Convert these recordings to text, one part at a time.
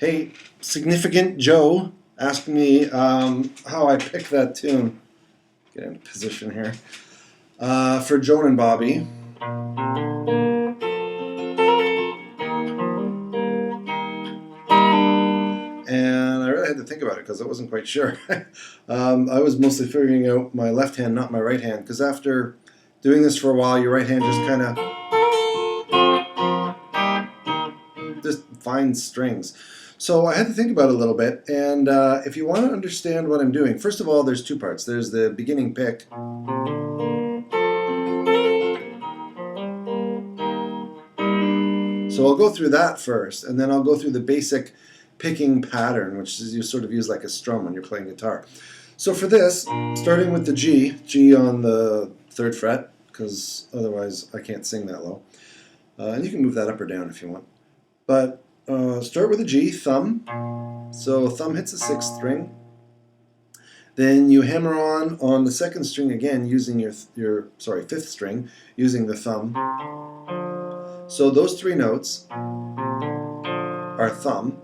Hey, Significant Joe asked me how I pick that tune. Get into position here. For Joan and Bobbie. And I really had to think about it because I wasn't quite sure. I was mostly figuring out my left hand, not my right hand, because after doing this for a while, your right hand just kind of just finds strings. So I had to think about it a little bit, and if you want to understand what I'm doing, first of all, there's two parts. There's the beginning pick. So I'll go through that first, and then I'll go through the basic picking pattern, which is you sort of use like a strum when you're playing guitar. So for this, starting with the G on the 3rd fret, because otherwise I can't sing that low. And you can move that up or down if you want. But start with a G, thumb. So thumb hits the 6th string. Then you hammer on the 2nd string again using your 5th string using the thumb. So those 3 notes are thumb.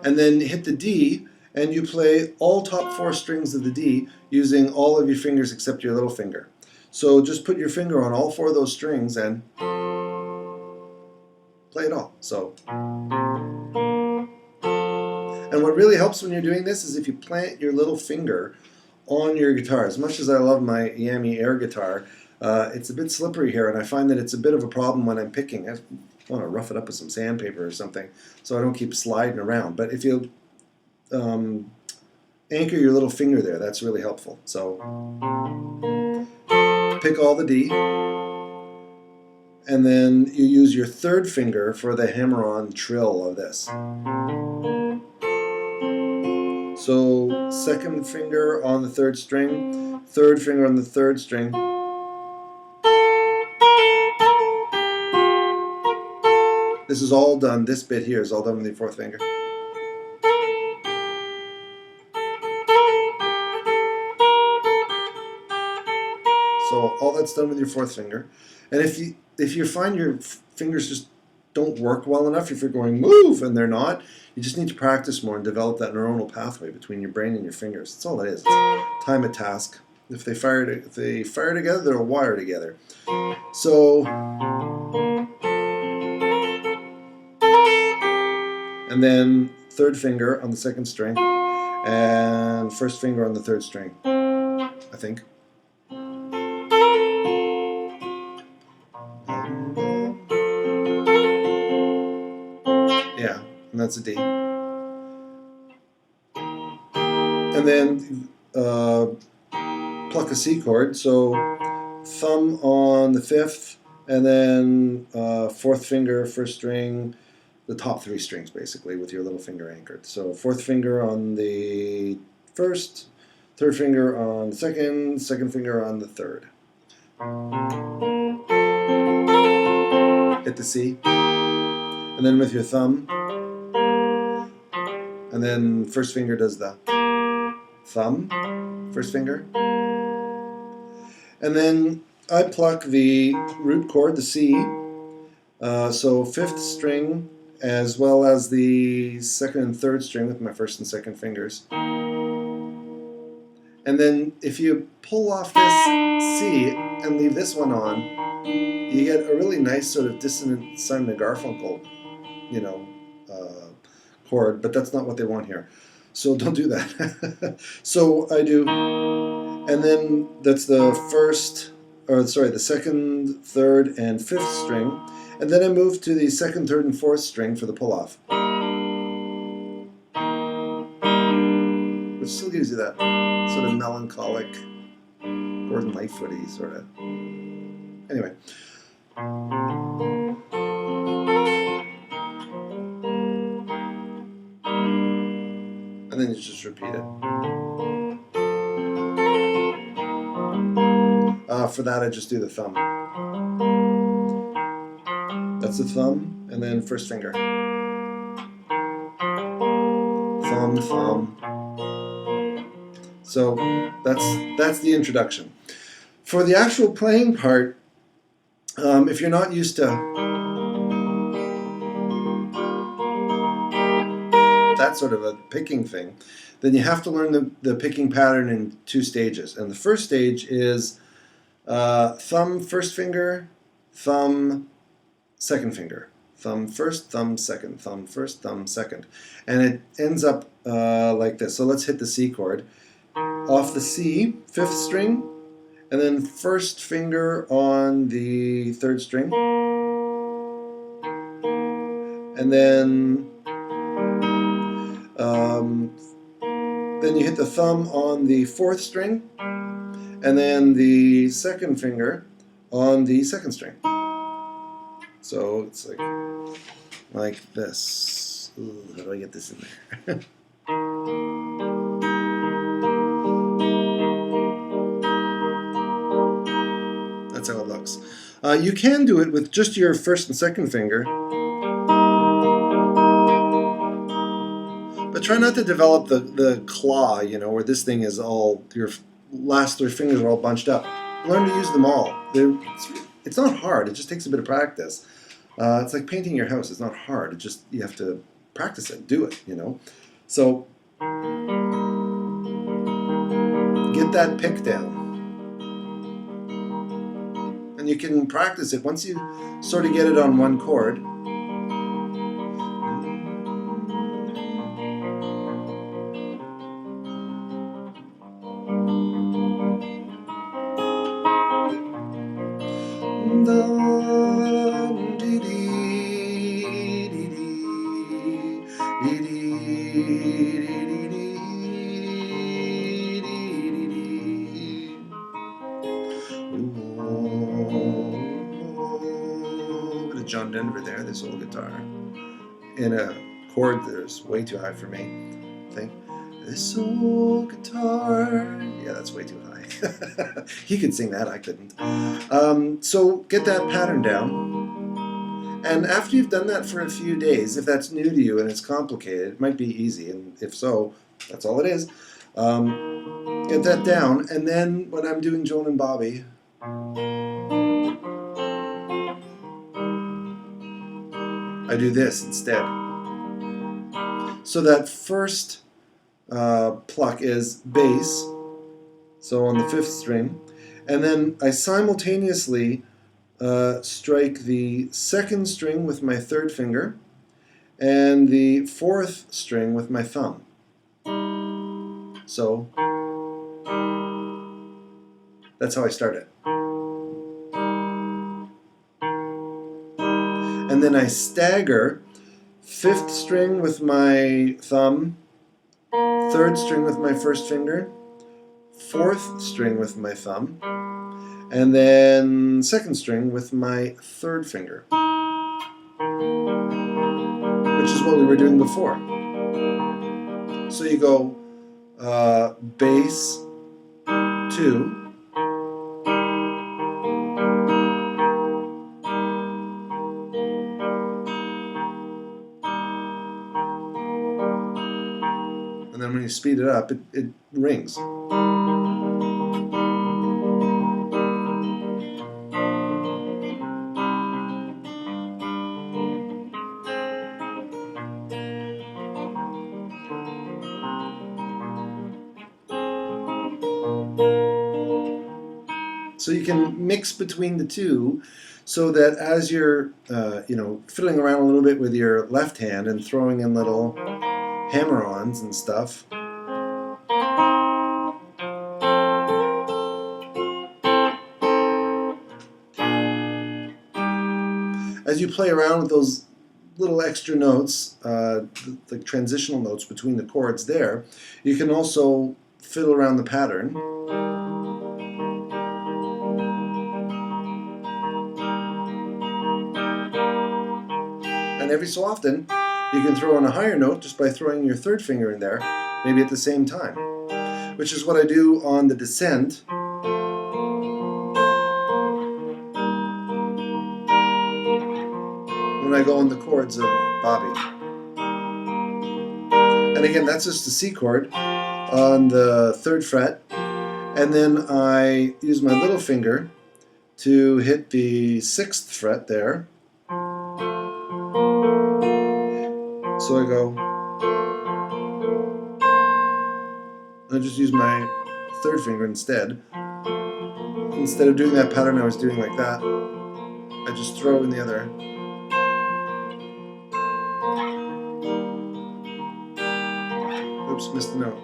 And then hit the D, and you play all top 4 strings of the D using all of your fingers except your little finger. So just put your finger on all 4 of those strings and play it all. So, and what really helps when you're doing this is if you plant your little finger on your guitar. As much as I love my Yami air guitar, it's a bit slippery here, and I find that it's a bit of a problem when I'm picking. I want to rough it up with some sandpaper or something so I don't keep sliding around. But if you anchor your little finger there, that's really helpful. So pick all the D, and then you use your 3rd finger for the hammer-on trill of this. So 2nd finger on the 3rd string, 3rd finger on the 3rd string. This is all done, this bit here is all done with the 4th finger. So all that's done with your 4th finger. And if you find your fingers just don't work well enough, if you're going move and they're not, you just need to practice more and develop that neuronal pathway between your brain and your fingers. That's all it is. It's time a task. If they fire together, they'll wire together. So, and then 3rd finger on the 2nd string, and 1st finger on the 3rd string, I think. Yeah, and that's a D. And then pluck a C chord, so thumb on the 5th, and then 4th finger, 1st string, the top 3 strings basically with your little finger anchored. So 4th finger on the 1st, 3rd finger on the 2nd, 2nd finger on the 3rd. Hit the C, and then with your thumb, and then 1st finger does the thumb, 1st finger, and then I pluck the root chord, the C, so 5th string as well as the 2nd and 3rd string with my 1st and 2nd fingers. And then if you pull off this C and leave this one on, you get a really nice sort of dissonant Simon & Garfunkel, chord, but that's not what they want here. So don't do that. So I do, and then that's the 2nd, 3rd, and 5th string, and then I move to the 2nd, 3rd, and 4th string for the pull-off, which still gives you that sort of melancholic Gordon Lightfoot-y sort of. Anyway. And then you just repeat it. For that, I just do the thumb. That's the thumb, and then 1st finger. Thumb, thumb. So that's the introduction. For the actual playing part, if you're not used to that sort of a picking thing, then you have to learn the picking pattern in 2 stages. And the first stage is thumb first finger, thumb second finger. Thumb first, thumb second, thumb first, thumb second. And it ends up like this. So let's hit the C chord. Off the C, 5th string, and then first finger on the 3rd string. And then you hit the thumb on the 4th string, and then the 2nd finger on the 2nd string. So it's like this. Ooh, how do I get this in there? That's how it looks. You can do it with just your 1st and 2nd finger, but try not to develop the claw, you know, where this thing is all, your last 3 fingers are all bunched up. Learn to use them all. It's not hard, it just takes a bit of practice. It's like painting your house. It's not hard. It just, you have to practice it, do it, you know. So get that pick down. And you can practice it once you sort of get it on one chord. Bit of John Denver there, this old guitar. In a chord that's way too high for me. Think, this old guitar. Yeah, that's way too high. He could sing that, I couldn't. So get that pattern down. And after you've done that for a few days, if that's new to you and it's complicated, it might be easy. And if so, that's all it is. Get that down. And then when I'm doing Joan and Bobbie, I do this instead. So that first pluck is bass, so on the 5th string, and then I simultaneously strike the 2nd string with my 3rd finger and the 4th string with my thumb. So that's how I start it. And then I stagger 5th string with my thumb, 3rd string with my 1st finger, 4th string with my thumb, and then 2nd string with my 3rd finger, which is what we were doing before. So you go bass, 2, and then when you speed it up, it rings. So you can mix between the two, so that as you're, fiddling around a little bit with your left hand and throwing in little hammer-ons and stuff, as you play around with those little extra notes, the transitional notes between the chords there, you can also fiddle around the pattern. And every so often, you can throw in a higher note just by throwing your 3rd finger in there, maybe at the same time, which is what I do on the descent. When I go on the chords of Bobbie. And again, that's just the C chord on the 3rd fret, and then I use my little finger to hit the 6th fret there. So I go I just use my third finger instead. Instead of doing that pattern I was doing like that, I just throw in the other. Oops, missed the note.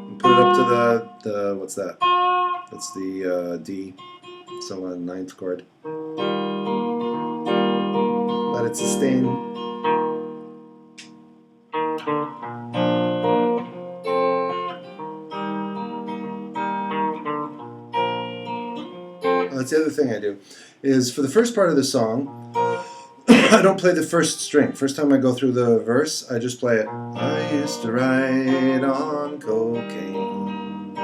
And put it up to the what's that? That's the D, so a ninth chord. Let it sustain. That's the other thing I do, is for the first part of the song, I don't play the first string. First time I go through the verse, I just play it. I used to ride on cocaine.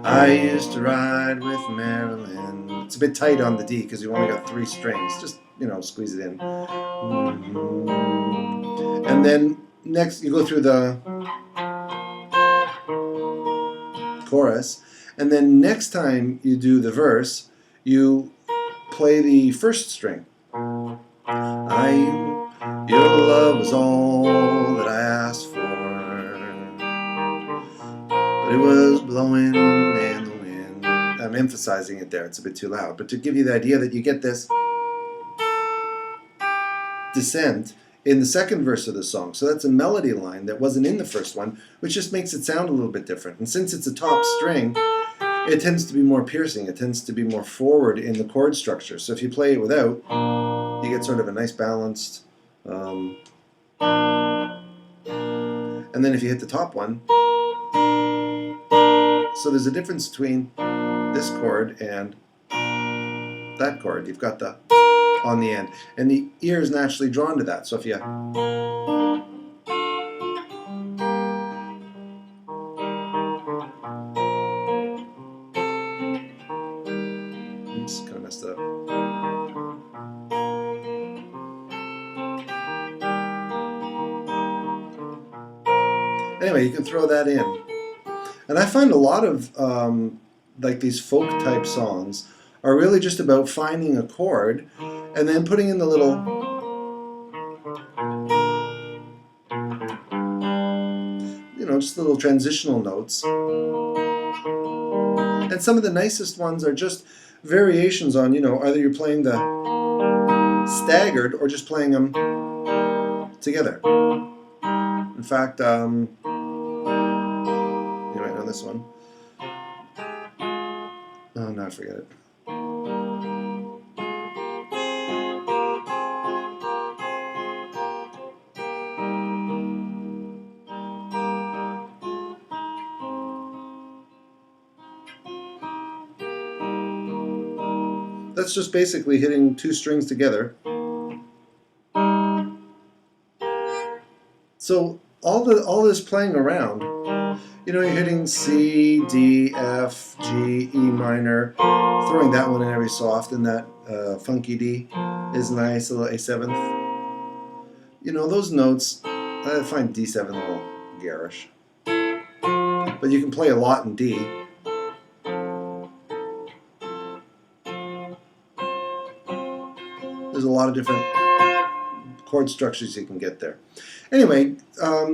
I used to ride with Marilyn. It's a bit tight on the D because you only got 3 strings. Just, squeeze it in. And then next you go through the chorus. And then next time you do the verse, you play the first string. Your love was all that I asked for, but it was blowing in the wind. I'm emphasizing it there, it's a bit too loud, but to give you the idea that you get this descent in the second verse of the song. So that's a melody line that wasn't in the first one, which just makes it sound a little bit different. And since it's a top string, it tends to be more piercing. It tends to be more forward in the chord structure. So if you play it without, you get sort of a nice balanced. And then if you hit the top one, so there's a difference between this chord and that chord. You've got the on the end, and the ear is naturally drawn to that. So if you oops, kind of messed it up. Anyway, you can throw that in. And I find a lot of like these folk type songs are really just about finding a chord and then putting in the little just little transitional notes. And some of the nicest ones are just variations on, either you're playing the staggered or just playing them together. In fact, you might know this one. Oh, no, forget it. That's just basically hitting 2 strings together. So all this playing around, you're hitting C, D, F, G, E minor, throwing that one in every so often. That funky D is nice, a little A7th. Those notes, I find D7 a little garish. But you can play a lot in D. There's a lot of different chord structures you can get there. Anyway,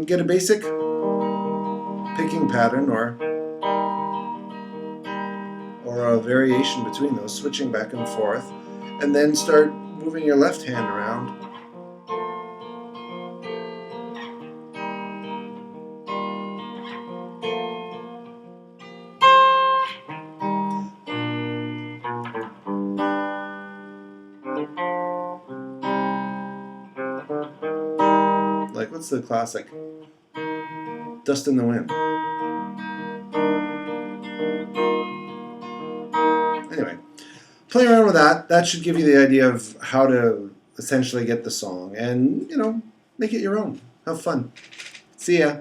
get a basic picking pattern or a variation between those, switching back and forth, and then start moving your left hand around. Like, what's the classic? Dust in the Wind. Anyway, play around with that. That should give you the idea of how to essentially get the song and, make it your own. Have fun. See ya.